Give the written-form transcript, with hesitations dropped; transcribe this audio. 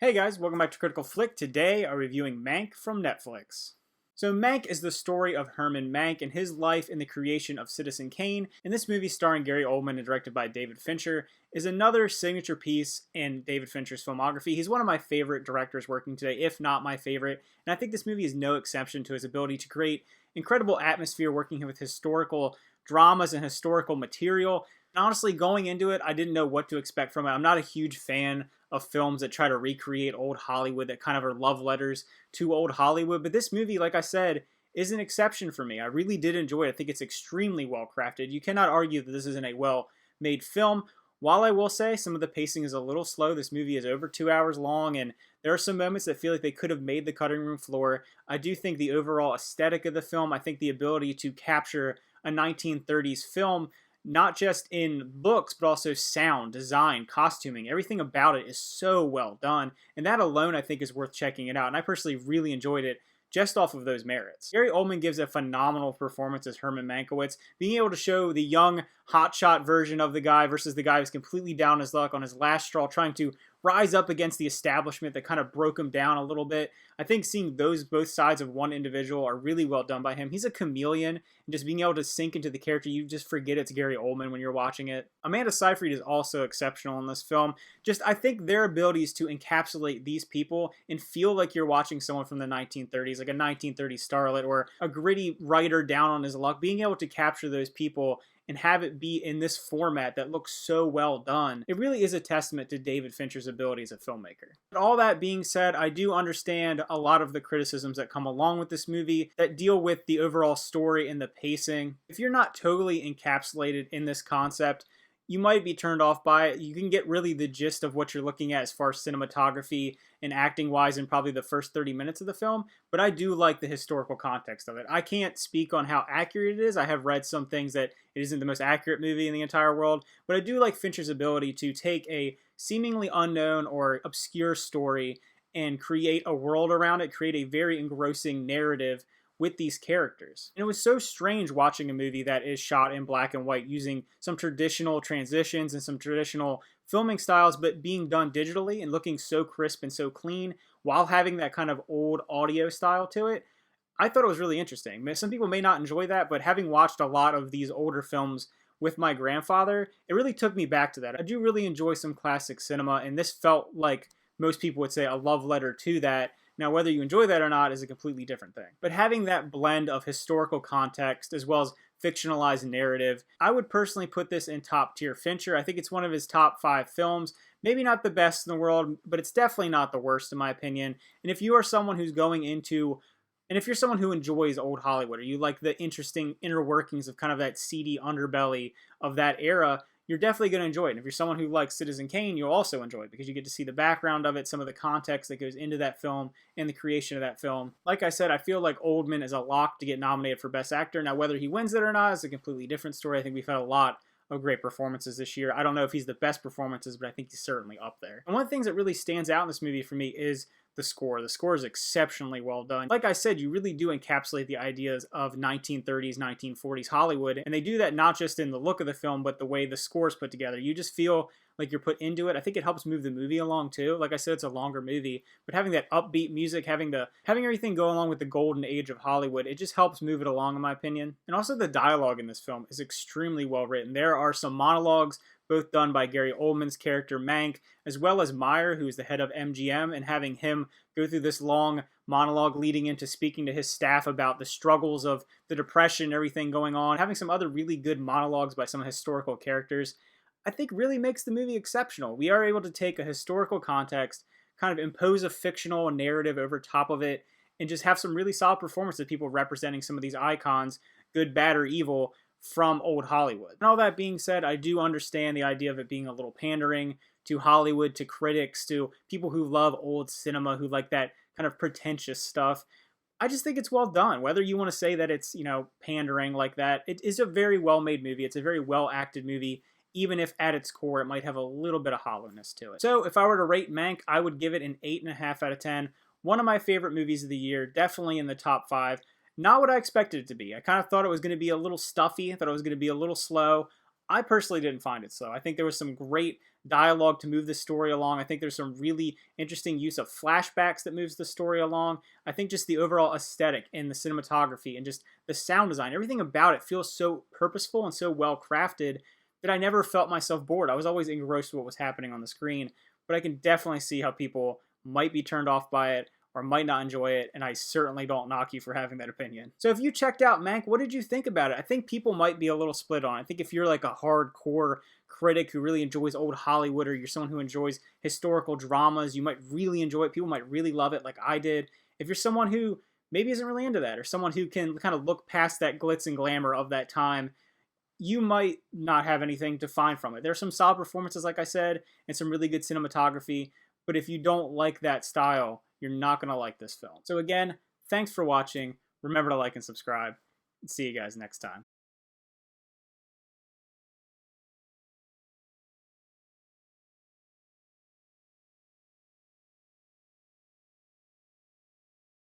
Hey guys, welcome back to Critical Flick. Today I'm reviewing Mank from Netflix. So Mank is the story of Herman Mank and his life in the creation of Citizen Kane, and this movie starring Gary Oldman and directed by David Fincher is another signature piece in David Fincher's filmography. He's one of my favorite directors working today, if not my favorite, and I think this movie is no exception to his ability to create incredible atmosphere working with historical dramas and historical material. And honestly, going into it, I didn't know what to expect from it. I'm not a huge fan of films that try to recreate old Hollywood, that kind of are love letters to old Hollywood. But this movie, like I said, is an exception for me. I really did enjoy it. I think it's extremely well crafted. You cannot argue that this isn't a well-made film. While I will say some of the pacing is a little slow, this movie is over 2 hours long, and there are some moments that feel like they could have made the cutting room floor. I do think the overall aesthetic of the film, I think the ability to capture a 1930s film, not just in looks, but also sound, design, costuming. Everything about it is so well done, and that alone I think is worth checking it out, and I personally really enjoyed it just off of those merits. Gary Oldman gives a phenomenal performance as Herman Mankiewicz, being able to show the young, hotshot version of the guy versus the guy who's completely down his luck on his last straw, trying to rise up against the establishment that kind of broke him down a little bit. I think seeing those both sides of one individual are really well done by him. He's a chameleon, and just being able to sink into the character, you just forget it's Gary Oldman when you're watching it. Amanda Seyfried is also exceptional in this film. Just, I think their abilities to encapsulate these people and feel like you're watching someone from the 1930s, like a 1930s starlet or a gritty writer down on his luck, being able to capture those people and have it be in this format that looks so well done, it really is a testament to David Fincher's ability as a filmmaker. But all that being said, I do understand a lot of the criticisms that come along with this movie that deal with the overall story and the pacing. If you're not totally encapsulated in this concept, you might be turned off by it. You can get really the gist of what you're looking at as far as cinematography and acting wise in probably the first 30 minutes of the film, but I do like the historical context of it. I can't speak on how accurate it is. I have read some things that it isn't the most accurate movie in the entire world, but I do like Fincher's ability to take a seemingly unknown or obscure story and create a world around it, create a very engrossing narrative with these characters. And it was so strange watching a movie that is shot in black and white using some traditional transitions and some traditional filming styles, but being done digitally and looking so crisp and so clean while having that kind of old audio style to it. I thought it was really interesting. Some people may not enjoy that, but having watched a lot of these older films with my grandfather, it really took me back to that. I do really enjoy some classic cinema, and this felt like most people would say a love letter to that. Now, whether you enjoy that or not is a completely different thing. But having that blend of historical context as well as fictionalized narrative, I would personally put this in top tier Fincher. I think it's one of his top 5 films. Maybe not the best in the world, but it's definitely not the worst in my opinion. And if you are someone who's going into, and if you're someone who enjoys old Hollywood, or you like the interesting inner workings of kind of that seedy underbelly of that era, you're definitely going to enjoy it. And if you're someone who likes Citizen Kane, you'll also enjoy it because you get to see the background of it, some of the context that goes into that film and the creation of that film. Like I said, I feel like Oldman is a lock to get nominated for Best Actor. Now, whether he wins it or not is a completely different story. I think we've had a lot of great performances this year. I don't know if he's the best performances, but I think he's certainly up there. And one of the things that really stands out in this movie for me is the score. The score is exceptionally well done. Like I said, you really do encapsulate the ideas of 1930s, 1940s Hollywood, and they do that not just in the look of the film, but the way the score is put together. You just feel like you're put into it. I think it helps move the movie along too. Like I said, it's a longer movie, but having that upbeat music, having everything go along with the golden age of Hollywood, it just helps move it along in my opinion. And also the dialogue in this film is extremely well written. There are some monologues both done by Gary Oldman's character Mank, as well as Meyer, who is the head of MGM, and having him go through this long monologue leading into speaking to his staff about the struggles of the Depression and everything going on, having some other really good monologues by some historical characters, I think really makes the movie exceptional. We are able to take a historical context, kind of impose a fictional narrative over top of it, and just have some really solid performances of people representing some of these icons, good, bad, or evil, from old Hollywood. And all that being said, I do understand the idea of it being a little pandering to Hollywood, to critics, to people who love old cinema, who like that kind of pretentious stuff. I just think it's well done. Whether you want to say that it's, pandering like that, it is a very well-made movie. It's a very well-acted movie, even if at its core it might have a little bit of hollowness to it. So if I were to rate Mank, I would give it an 8.5 out of 10. One of my favorite movies of the year, definitely in the top 5. Not what I expected it to be. I kind of thought it was going to be a little stuffy. I thought it was going to be a little slow. I personally didn't find it so. I think there was some great dialogue to move the story along. I think there's some really interesting use of flashbacks that moves the story along. I think just the overall aesthetic and the cinematography and just the sound design, everything about it feels so purposeful and so well crafted that I never felt myself bored. I was always engrossed with what was happening on the screen, but I can definitely see how people might be turned off by it or might not enjoy it, and I certainly don't knock you for having that opinion. So if you checked out Mank, what did you think about it? I think people might be a little split on it. I think if you're like a hardcore critic who really enjoys old Hollywood, or you're someone who enjoys historical dramas, you might really enjoy it. People might really love it like I did. If you're someone who maybe isn't really into that, or someone who can kind of look past that glitz and glamour of that time, you might not have anything to find from it. There's some solid performances, like I said, and some really good cinematography, but if you don't like that style, you're not going to like this film. So again, thanks for watching. Remember to like and subscribe. See you guys next time.